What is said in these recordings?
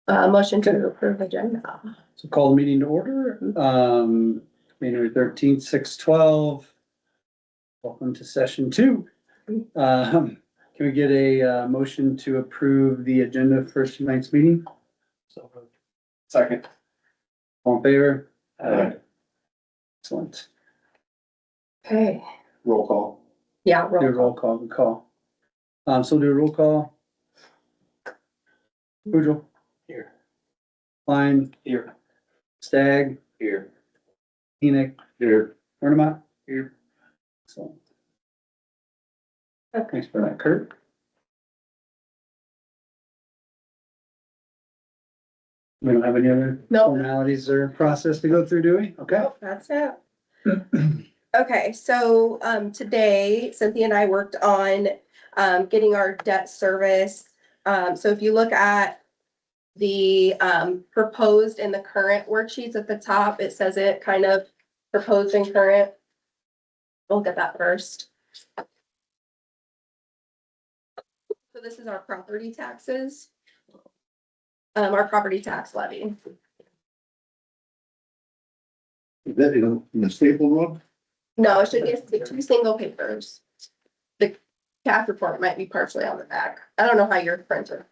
Motion to approve agenda. So call the meeting to order, January 13th, 6:12. Welcome to session 2. Can we get a motion to approve the agenda for tonight's meeting? Second. All in favor? Aye. Excellent. Okay, Roll call. yeah, Do a roll roll call. call, good call. So we'll do a roll call. Boudreaux, Here. Klein, Here. Stagg, Here. Enoch, Here. Ornament. Here. So, Okay. thanks for that, Kurt. We don't have any other No. formalities or process to go through, do we? Okay. Nope, that's it. Okay, so, today Cynthia and I worked on, getting our debt service. So if you look at the, proposed and the current worksheets at the top, it says it kind of proposed and current. We'll get that first. So this is our property taxes. Our property tax levy. Is that in the staple one? No, it should be 2 papers. The cash report might be partially on the back. I don't know how your printer.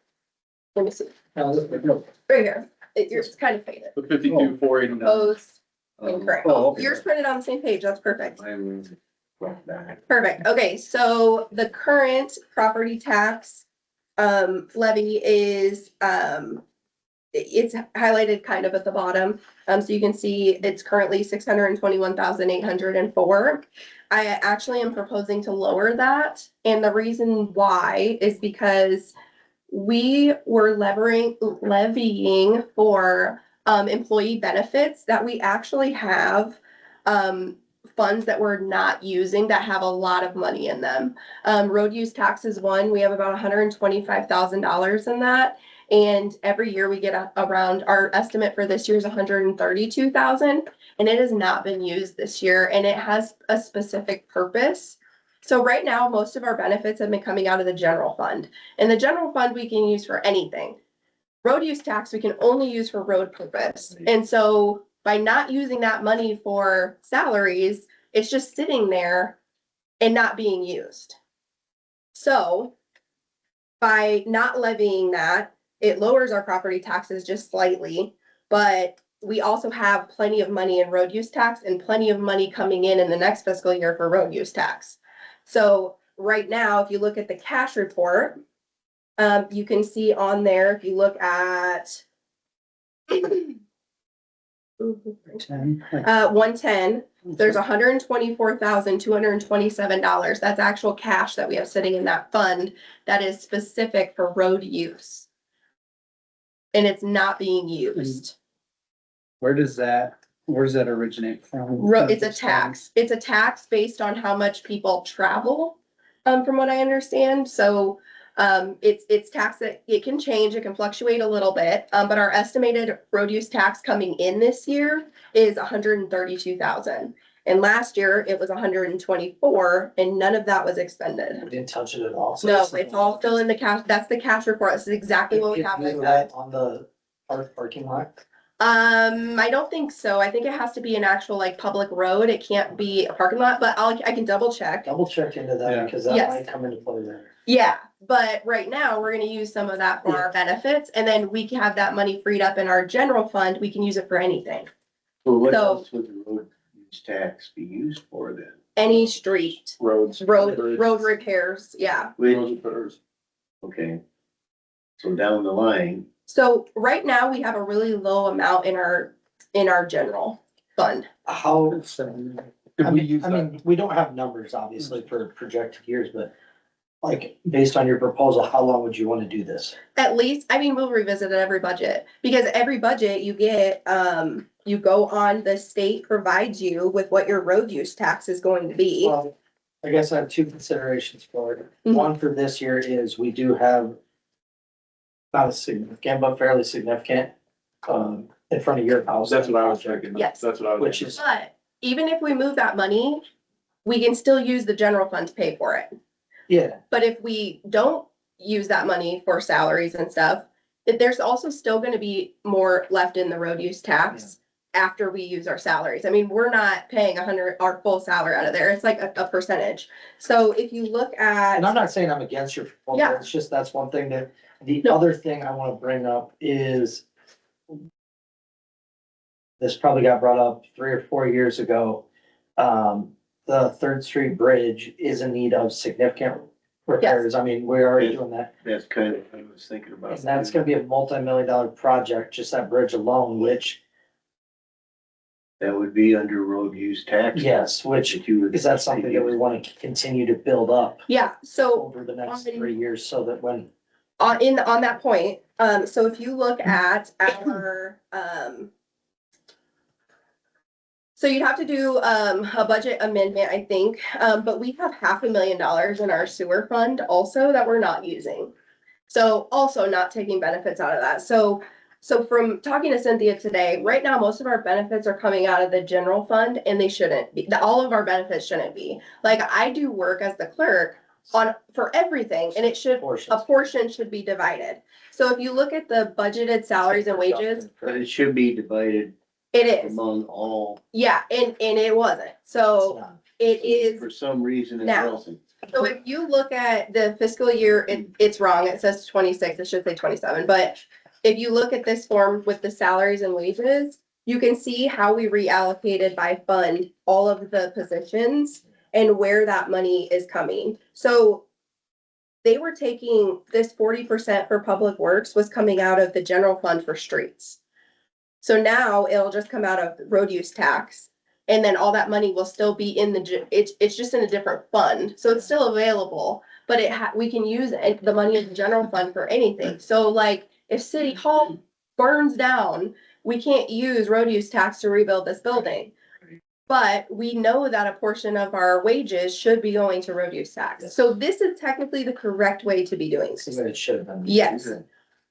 Let me see. Right here. It's kind of faded. The 52,489. Proposed and correct. Oh, okay. Yours printed on the same page. That's perfect. I'm like that. Perfect. Okay, so the current property tax levy is it's highlighted kind of at the bottom. So you can see it's currently 621,804. I actually am proposing to lower that. And the reason why is because we were levying for employee benefits that we actually have funds that we're not using that have a lot of money in them. Road use tax is one. We have about $125,000 in that. And every year we get around, our estimate for this year is 132,000, and it has not been used this year, and it has a specific purpose. So right now, most of our benefits have been coming out of the general fund, and the general fund we can use for anything. Road use tax we can only use for road purpose, and so by not using that money for salaries, it's just sitting there and not being used. So by not levying that, it lowers our property taxes just slightly, but we also have plenty of money in road use tax and plenty of money coming in the next fiscal year for road use tax. So right now, if you look at the cash report, you can see on there, if you look at 110, there's $124,227. That's actual cash that we have sitting in that fund that is specific for road use. And it's not being used. Where does that originate from? It's a tax. It's a tax based on how much people travel, from what I understand. So it's tax that it can change, it can fluctuate a little bit. But our estimated road use tax coming in this year is 132,000. And last year it was 124, and none of that was expended. We didn't touch it at all. No, it's all still in the cash. That's the cash report. This is exactly what we have right now. On the parking lot. I don't think so. I think it has to be an actual like public road. It can't be a parking lot, but I can double check. Double check into Yeah. that because that Yes. might come into play there. Yeah, but right now we're gonna use some of that for our benefits, and then we can have that money freed up in our general fund. We can use it for anything. Well, what So- else would the road use tax be used for then? Any street, Roads. road repairs, yeah. Which, Repairs. okay. So down the line, So right now we have a really low amount in our general fund. How, Could I we mean, use that? we don't have numbers obviously for projected years, but like based on your proposal, how long would you want to do this? At least, I mean, we'll revisit every budget, because every budget you get, you go on, the state provides you with what your road use tax is going to be. Well, I guess I have two considerations for it. Mhm. One for this year is we do have not a significant, but fairly significant, in front of your house. That's what I was thinking. Yes. That's what I was. Which thinking. is, But even if we move that money, we can still use the general fund to pay for it. yeah, But if we don't use that money for salaries and stuff. There's also still gonna be more left in the road use tax after we use our salaries. I mean, we're not paying our full salary out of there. It's like a percentage. So if you look at. And I'm not saying I'm against your proposal, Yeah. it's just that's one thing that, the No. other thing I wanna bring up is this probably got brought up 3 or 4 years ago. The Third Street Bridge is in need of significant repairs. I mean, we're already doing that. That's kind of what I was thinking about. And that's gonna be a multi-million-dollar project, just that bridge alone, which, That would be under road use tax. yes, which, That you would- is that something that we wanna continue to build up Yeah, so over the next 3 years, so that when, on that point, so if you look at our, so you'd have to do, a budget amendment, I think, but we have $500,000 in our sewer fund also that we're not using. So also not taking benefits out of that. So from talking to Cynthia today, right now, most of our benefits are coming out of the general fund and they shouldn't be. All of our benefits shouldn't be. Like I do work as the clerk for everything and a portions. portion should be divided. So if you look at the budgeted salaries and wages, But it should be divided it is. among all. Yeah, and it wasn't. So it is. For some reason it Now. wasn't. So if you look at the fiscal year, it's wrong. It says 26, it should say 27, but if you look at this form with the salaries and wages, you can see how we reallocated by fund all of the positions and where that money is coming. So they were taking this 40% for public works was coming out of the general fund for streets. So now it'll just come out of road use tax. And then all that money will still be in it's just in a different fund, so it's still available, but we can use the money in the general fund for anything. So like, if City Hall burns down, we can't use road use tax to rebuild this building. But we know that a portion of our wages should be going to road use tax. So this is technically the correct way to be doing This is this. what it should have been. Yes.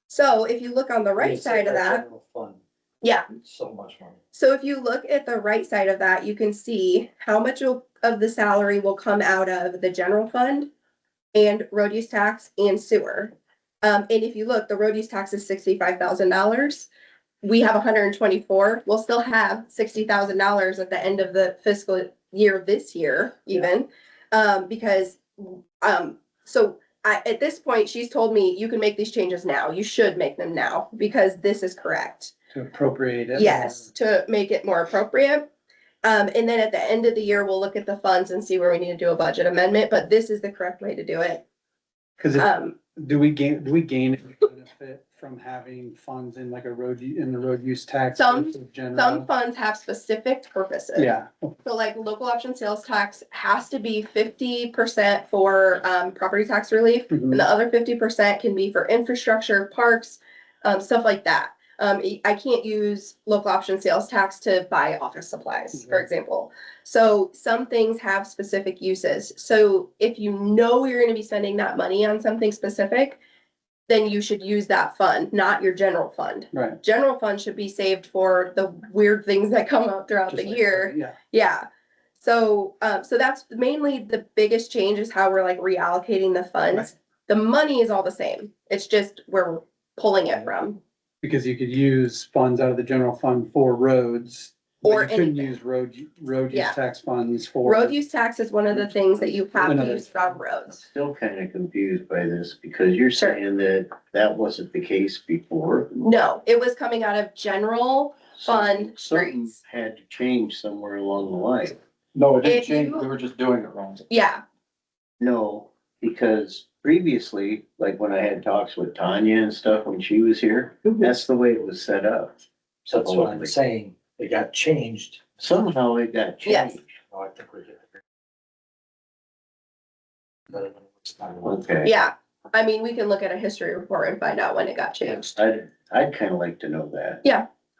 So if you look on the right It's side of our that, general fund. yeah. So much money. So if you look at the right side of that, you can see how much of the salary will come out of the general fund and road use tax and sewer. And if you look, the road use tax is $65,000. We have 124. We'll still have $60,000 at the end of the fiscal year this year, even. Because, so at this point, she's told me you can make these changes now. You should make them now because this is correct. To appropriate it. Yes, to make it more appropriate. And then at the end of the year, we'll look at the funds and see where we need to do a budget amendment, but this is the correct way to do it. Cause Um, do we gain any benefit from having funds in like the road use tax? Some- versus general? some funds have specific purposes. Yeah, So like local option sales tax has to be 50% for, property tax relief. mhm, And the other 50% can be for infrastructure, parks, stuff like that. I can't use local option sales tax to buy office supplies, for Mhm. example. So some things have specific uses. So if you know you're gonna be spending that money on something specific, then you should use that fund, not your general fund. right. General fund should be saved for the weird things that come up throughout Just the like- year. Yeah, Yeah. So that's mainly the biggest change is how we're like reallocating the funds. The money is all the same. It's just where we're pulling it from. because you could use funds out of the general fund for roads. Or But you couldn't anything. use road Yeah. use tax funds for. Road use tax is one of the things that you have to Another- use on I'm roads. still kind of confused by this because you're Sure. saying that that wasn't the case before. No, it was coming out of general fund Something streets. had to change somewhere along the line. No, it didn't If change, you- we were just doing it wrong. Yeah, No, because previously, like when I had talks with Tanya and stuff when she was here, that's the way it was set up. So that's what I'm saying. It got changed. Somehow it got Yes. changed. Oh, I think we're getting. Okay. yeah. I mean, we can look at a history report and find out when it got changed. I'd kind of like to know that.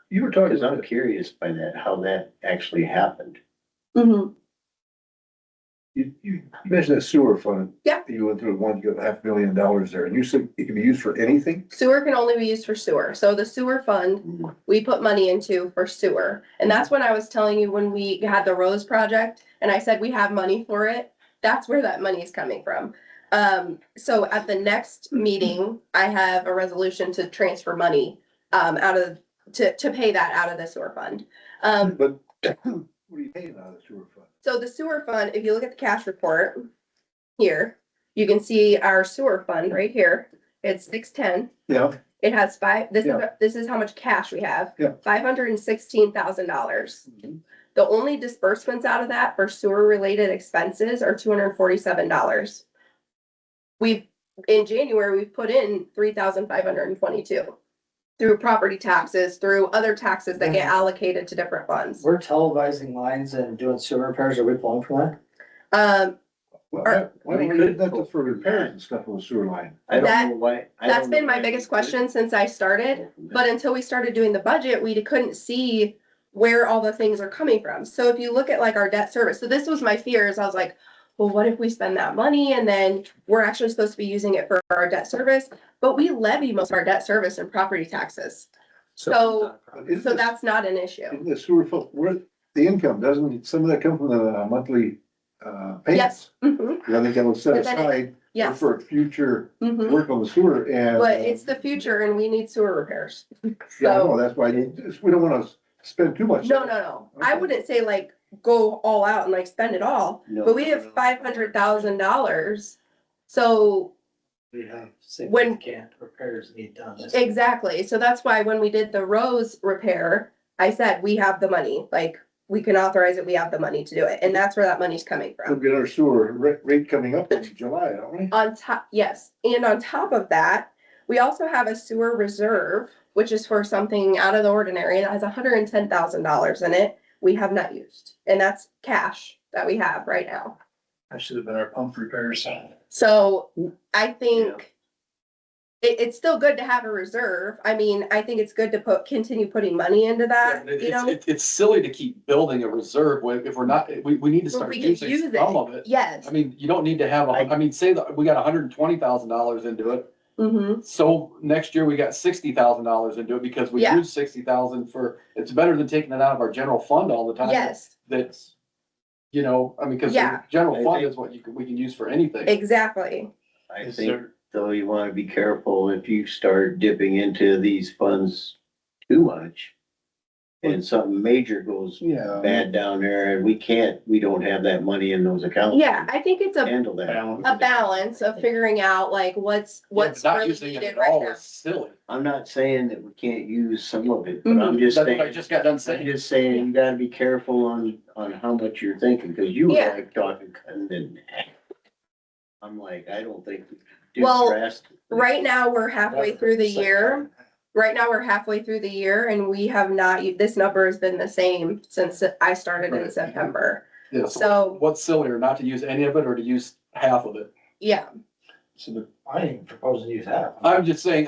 You were talking Because I'm about, curious by that, how that actually happened. Mhm. you mentioned that sewer fund. Yeah. You went through one, you got $500,000 there, and you said it can be used for anything? Sewer can only be used for sewer. So the sewer fund, we put money into for sewer. And that's when I was telling you when we had the Rose project and I said we have money for it. That's where that money is coming from. So at the next meeting, I have a resolution to transfer money, out of, to pay that out of the sewer fund. But what are you paying out of the sewer fund? So the sewer fund, if you look at the cash report here, you can see our sewer fund right here. It's 610. Yeah, It has five, Yeah. this is how much cash we have. Yeah. $516,000. Mhm. The only disbursements out of that for sewer related expenses are $247. In January, we've put in 3,522 through property taxes, through other taxes that get allocated to different funds. We're televising lines and doing sewer repairs, are we pulling from that? Why We don't we could use that pull for from repairs that. and stuff on the sewer line? I don't That- know why. I That's don't know been my why biggest we couldn't question since I started. pull from that. But until we started doing the budget, we couldn't see where all the things are coming from. So if you look at like our debt service, so this was my fears. I was like, well, what if we spend that money and then we're actually supposed to be using it for our debt service? But we levy most of our debt service and property taxes. So that's not an issue. In the sewer fund, where, the income, doesn't some of that come from the monthly, payments? Yes. Mhm. I think that was set But then aside Yes. for future Mhm. work on the sewer and. But it's the future and we need sewer repairs. Yeah, I So, know, that's why we don't wanna spend too much. no. I Okay. wouldn't say like go all out and like spend it all, No, but we have no. $500,000. So We have When- significant repairs need done. exactly. So that's why when we did the Rose repair, I said, we have the money, like we can authorize it. We have the money to do it. And that's where that money's coming We'll from. get our sewer rate coming up in July, don't we? On top, yes. And on top of that, we also have a sewer reserve, which is for something out of the ordinary that has $110,000 in it. We have not used, and that's cash that we have right now. That should have been our pump repairs. So I think it's still good to have a reserve. I mean, I think it's good to continue putting money into that, you know? It's silly to keep building a reserve if we're not, we need to Well, start we can using use it. some of it. Yes. I mean, you don't need to have, I mean, say that we got $120,000 into it. Mm-hmm. So next year we got $60,000 into it because we Yeah. used 60,000 for, it's better than taking it out of our general fund all the time. Yes, That's, you know, I mean, cause the Yeah. general I fund think- is what we can use for anything. exactly. I Is think, there- though, you wanna be careful if you start dipping into these funds too much. And something major goes Yeah. bad down there and we don't have that money in those accounts. Yeah, I think it's to a Handle that. balance of figuring out like what's Yeah, but not really using it needed at right all now. is silly. I'm not saying that we can't use some of it, but I'm just That's what I saying, just got done I'm saying. just saying, you gotta be careful on how much you're thinking, cause you were Yeah. like talking cutting in half. I'm like, I don't think we do Well, drastically. Right now, we're halfway through the year. Right now, we're halfway through the year and we have not, this number has been the same since I started in Right. September. Yeah, So, what's sillier, not to use any of it or to use half of it? yeah, I ain't proposing to use that. I'm just saying,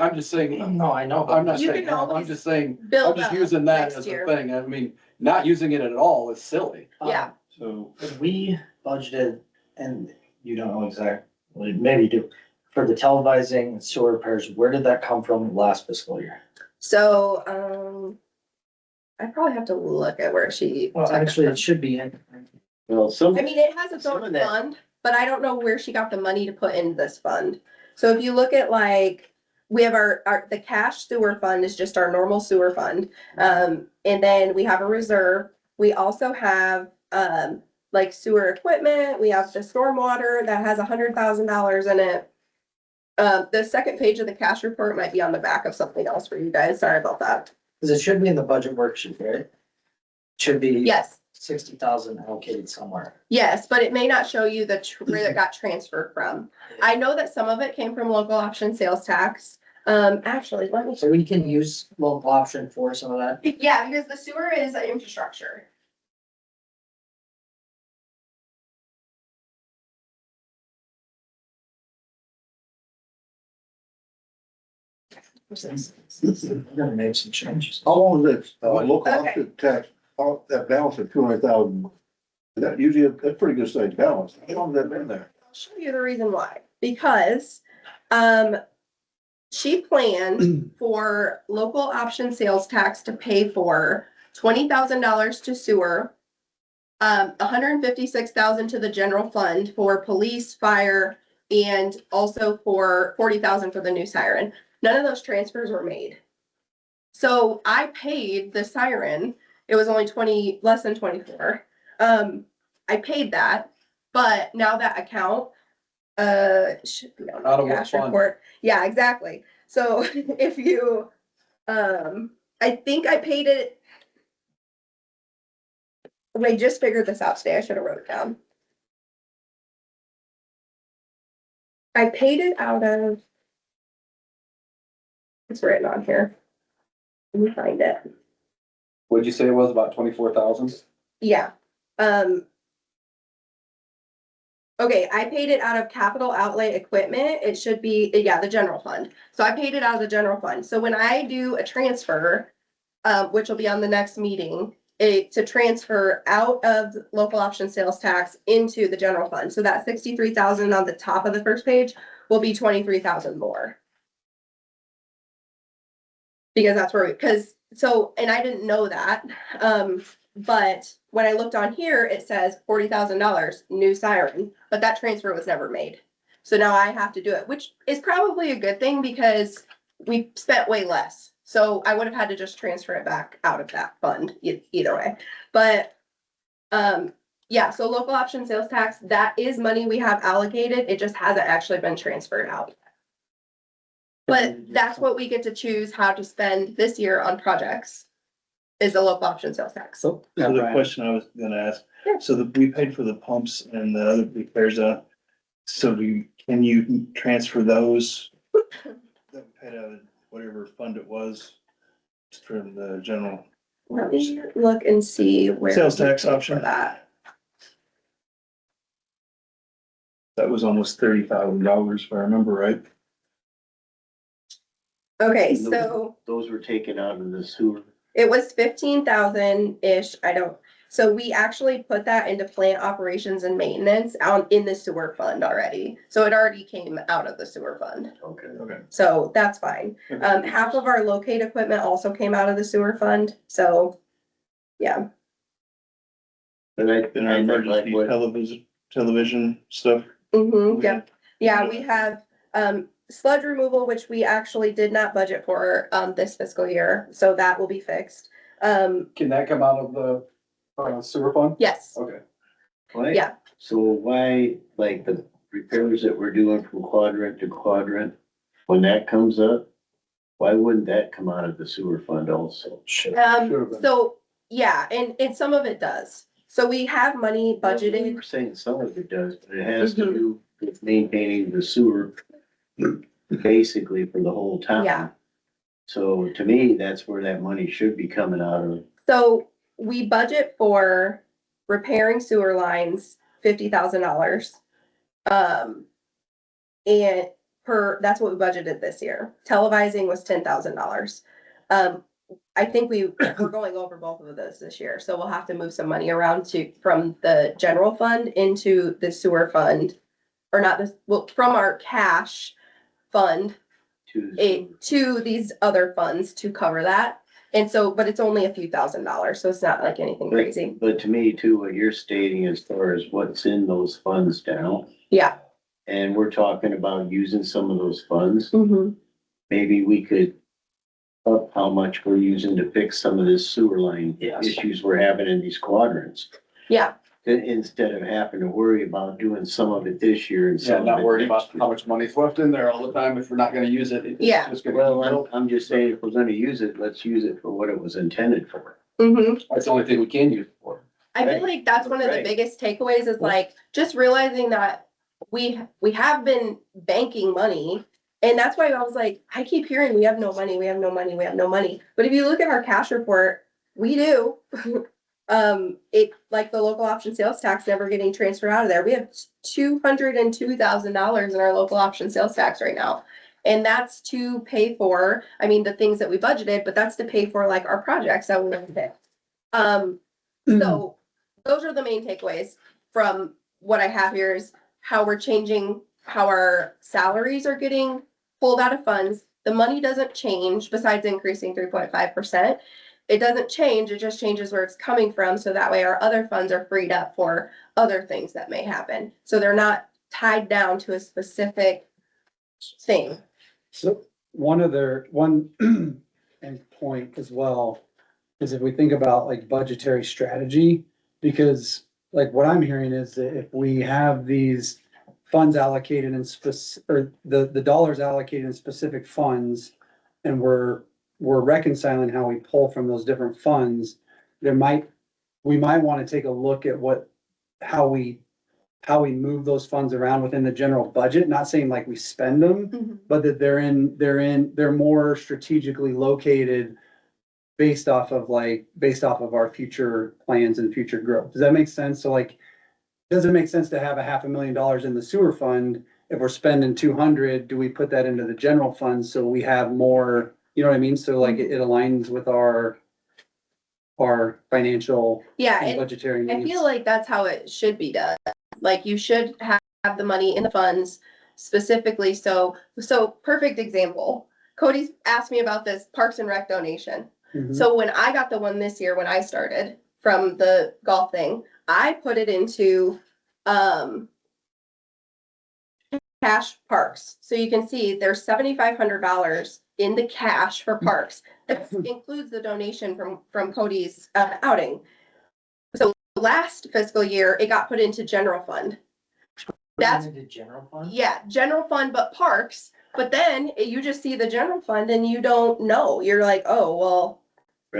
No, I know. but I'm not You saying, can half, I'm always just saying, I'm build just up using that next as the year. thing. I mean, not using it at all is silly. Yeah. So, We budgeted, and you don't know exactly, maybe you do, for the televising and sewer repairs, where did that come from last fiscal year? So, I probably have to look at where she. Well, took it actually, from. it should be in. Well, some, I mean, it has its Some own of that- fund, but I don't know where she got the money to put in this fund. So if you look at like, we have the cash sewer fund is just our normal sewer fund. And then we have a reserve. We also have, like sewer equipment. We have the stormwater that has $100,000 in it. The second page of the cash report might be on the back of something else for you guys. Sorry about that. Cause it should be in the budget worksheet, right? Should be. Yes. 60,000 allocated somewhere. Yes, but it may not show you where it got transferred from. I know that some of it came from local option sales tax. Actually, let me, So we can use local option for some of that. yeah, because the sewer is an infrastructure. We're gonna make some changes. How long is it, local Okay. option tax, that balance of 200,000? That usually, that's pretty good sized balance. How long has that been there? I'll show you the reason why. Because, she planned for local option sales tax to pay for $20,000 to sewer, $156,000 to the general fund for police, fire, and also for 40,000 for the new siren. None of those transfers were made. So I paid the siren, it was only less than 24. I paid that, but now that account, should be on Out the of what cash fund? report. Yeah, exactly. So if you, I think I paid it. I just figured this out today. I should have wrote it down. I paid it out of, it's written on here. Let me find it. What'd you say it was, about 24,000? Yeah. Okay, I paid it out of capital outlay equipment. It should be, yeah, the general fund. So I paid it out of the general fund. So when I do a transfer, which will be on the next meeting, to transfer out of local option sales tax into the general fund. So that 63,000 on the top of the first page will be 23,000 more. Because that's where and I didn't know that, but when I looked on here, it says $40,000 new siren, but that transfer was never made. So now I have to do it, which is probably a good thing because we spent way less. So I would have had to just transfer it back out of that fund either way. But, yeah, so local option sales tax, that is money we have allocated. It just hasn't actually been transferred out. But that's what we get to choose how to spend this year on projects, is the local option sales tax. So, So the Brian. question I was gonna ask, Yeah. so that we paid for the pumps and the other repairs, so can you transfer those? That we paid out of whatever fund it was from the general Let me look and see where. sales we tax paid for option? that. That was almost $30,000, if I remember right. Okay, Those- so Those were taken out of the sewer. it was 15,000-ish, so we actually put that into plant operations and maintenance out in the sewer fund already. So it already came out of the sewer fund, Okay. Okay. so that's fine. Half of our locate equipment also came out of the sewer fund, so, yeah. But I And our meant like emergency television stuff. Mm-hmm, yep. Yeah, Yeah. we have, sludge removal, which we actually did not budget for, this fiscal year, so that will be fixed. Can that come out of the sewer fund? Yes, Okay. why- yeah. So why, like the repairs that we're doing from quadrant to quadrant, when that comes up, why wouldn't that come out of the sewer fund also? Should've been. So, yeah, and some of it does. So we have money budgeted. We're saying some of it does, but it has to do with maintaining the sewer basically for the whole town. Yeah. So to me, that's where that money should be coming out of. So we budget for repairing sewer lines, $50,000. And that's what we budgeted this year. Televising was $10,000. I think we're going over both of those this year, so we'll have to move some money around from the general fund into the sewer fund. Or not this, well, from our cash fund To the to these other funds to cover that. And so, but it's only a few $1,000s, so it's not like anything sewer. crazy. But to me too, what you're stating as far as what's in those funds now, Yeah. and we're talking about using some of those funds, Mm-hmm. maybe we could up how much we're using to fix some of this sewer line Yes. issues we're having in these quadrants. Yeah, Instead of having to worry about doing some of it this year and Yeah, some of not it worried next about year. how much money's left in there all the time if we're not gonna use it. It's Yeah. just gonna Well, keep building. I'm just saying, if we're gonna use it, let's use it for what it was intended for. mm-hmm. That's the only thing we can use it for. I feel Right. like that's one of the Right. biggest takeaways is like, just realizing that we have been banking money. And that's why I was like, I keep hearing we have no money, we have no money, we have no money. But if you look at our cash report, we do. It, like the local option sales tax never getting transferred out of there. We have $202,000 in our local option sales tax right now. And that's to pay for, I mean, the things that we budgeted, but that's to pay for like our projects that we want to pick. So those are the main takeaways from what I have here is how we're changing, how our salaries are getting pulled out of funds. The money doesn't change besides increasing 3.5%. It doesn't change, it just changes where it's coming from. So that way our other funds are freed up for other things that may happen. So they're not tied down to a specific thing. So one and point as well is if we think about like budgetary strategy, because like what I'm hearing is that if we have these funds allocated in or the dollars allocated in specific funds, and we're reconciling how we pull from those different funds, we might want to take a look at how we move those funds around within the general budget, not saying like we spend them, but that they're more strategically located based off of our future plans and future growth. Does that make sense? So like, does it make sense to have $500,000 in the sewer fund? If we're spending 200, do we put that into the general fund so we have more, you know what I mean? So like it aligns with our financial Yeah, and and budgetary I needs. feel like that's how it should be done. Like you should have the money in the funds specifically. So perfect example. Cody's asked me about this Parks and Rec donation. Mhm. So when I got the one this year, when I started from the golf thing, I put it into, cash parks. So you can see there's $7,500 in the cash for parks. That includes the donation from Cody's outing. So last fiscal year, it got put into general fund. That's, Into general fund? yeah, general fund, but parks. But then you just see the general fund and you don't know. You're like, oh, well,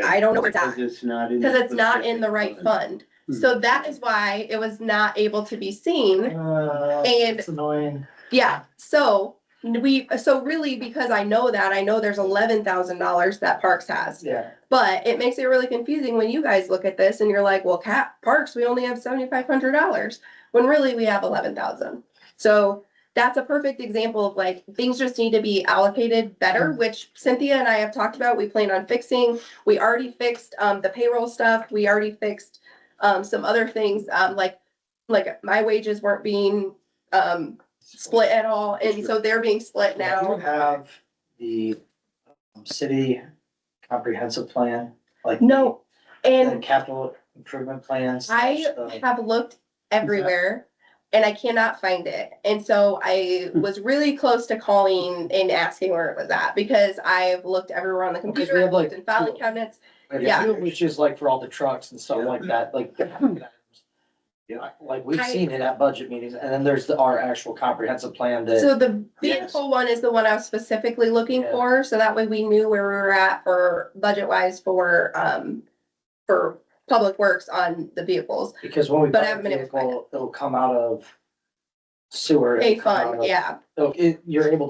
I don't know where it's at. Because it's not in. Because it's not in the specific right fund. Hmm. So that is why it was not able to be seen. And It's annoying. yeah, so really, because I know there's $11,000 that Parks has. Yeah. But it makes it really confusing when you guys look at this and you're like, well, Parks, we only have $7,500, when really we have 11,000. So that's a perfect example of like, things just need to be allocated better, which Cynthia and I have talked about, we plan on fixing. We already fixed, the payroll stuff. We already fixed, some other things, like my wages weren't being, split at all, and so they're being split Do you now. have the city comprehensive plan? Like No, the and capital improvement plans? I have looked everywhere and I cannot find it. And so I was really close to calling and asking where it was at, because I've looked everywhere on the Because we computer, have, I've like, looked in filing cabinets. Yeah, Yeah. which is like for all the trucks and stuff like that, like. Yeah. Like we've seen it at budget meetings, and then there's our actual comprehensive plan that, So the vehicle one is the one I was specifically looking Yeah. for, so that way we knew where we were at for budget wise for public works on the vehicles. because when we But I buy a haven't been able to find vehicle, it'll come out of sewer. A it'll come out fund, of- yeah. You're able to